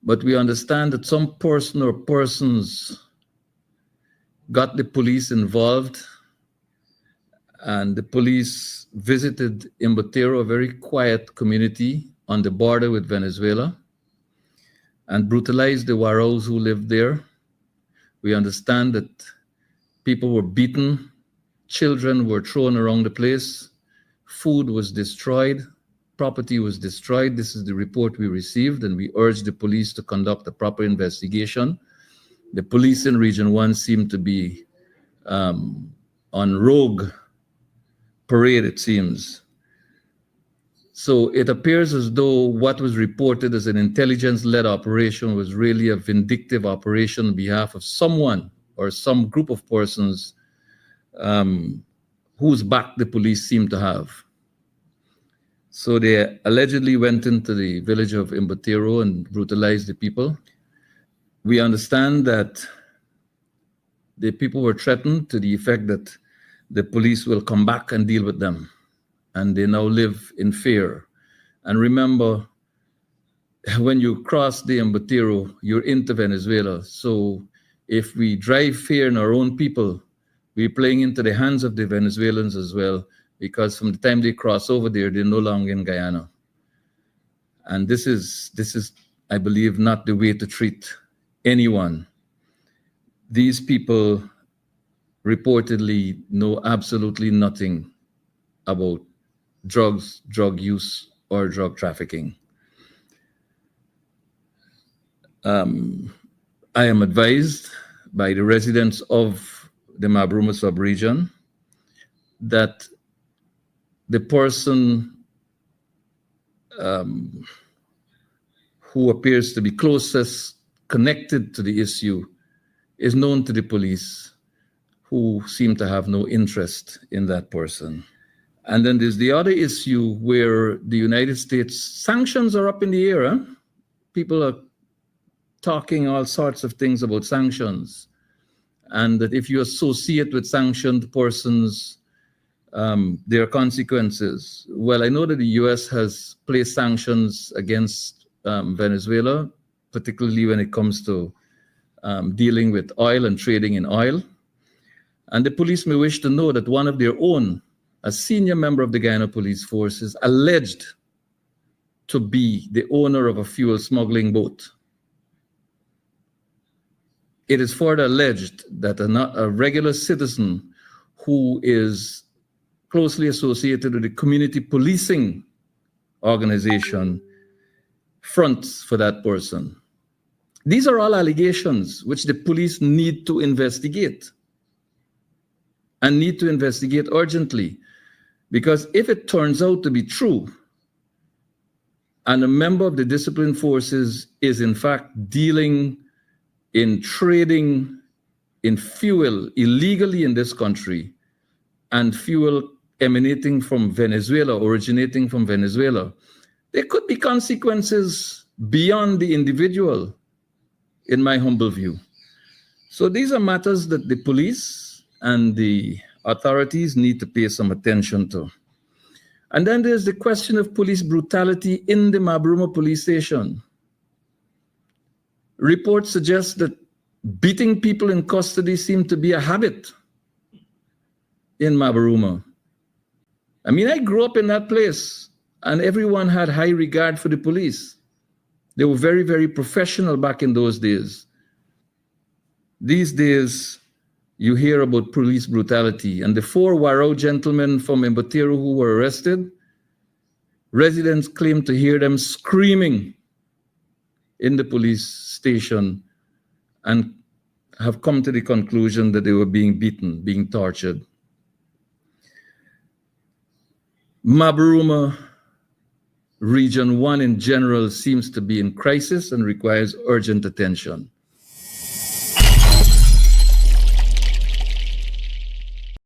But we understand that some person or persons got the police involved, and the police visited Imbotero, a very quiet community on the border with Venezuela, and brutalized the waraos who lived there. We understand that people were beaten, children were thrown around the place, food was destroyed, property was destroyed. This is the report we received, and we urge the police to conduct a proper investigation. The police in Region 1 seem to be on rogue parade, it seems. So it appears as though what was reported as an intelligence-led operation was really a vindictive operation on behalf of someone or some group of persons whose back the police seem to have. So they allegedly went into the village of Imbotero and brutalized the people. We understand that the people were threatened to the effect that the police will come back and deal with them. And they now live in fear. And remember, when you cross the Imbotero, you're into Venezuela. So if we drive fear in our own people, we're playing into the hands of the Venezuelans as well, because from the time they cross over there, they're no longer in Guyana. And this is, I believe, not the way to treat anyone. These people reportedly know absolutely nothing about drugs, drug use, or drug trafficking. I am advised by the residents of the Mabaruma sub-region that the person who appears to be closest connected to the issue is known to the police, who seem to have no interest in that person. And then there's the other issue where the United States sanctions are up in the air. Huh? People are talking all sorts of things about sanctions, and that if you associate with sanctioned persons, there are consequences. Well, I know that the US has placed sanctions against Venezuela, particularly when it comes to dealing with oil and trading in oil. And the police may wish to know that one of their own, a senior member of the Guyana Police Force, is alleged to be the owner of a fuel smuggling boat. It is further alleged that a regular citizen who is closely associated with the community policing organization fronts for that person. These are all allegations which the police need to investigate, and need to investigate urgently, because if it turns out to be true, and a member of the disciplined forces is in fact dealing in trading in fuel illegally in this country, and fuel emanating from Venezuela, originating from Venezuela, there could be consequences beyond the individual, in my humble view. So these are matters that the police and the authorities need to pay some attention to. And then there's the question of police brutality in the Mabaruma police station. Reports suggest that beating people in custody seem to be a habit in Mabaruma. I mean, I grew up in that place, and everyone had high regard for the police. They were very, very professional back in those days. These days, you hear about police brutality. And the 4 warao gentlemen from Imbotero who were arrested, residents claim to hear them screaming in the police station, and have come to the conclusion that they were being beaten, being tortured. Mabaruma Region 1 in general seems to be in crisis and requires urgent attention.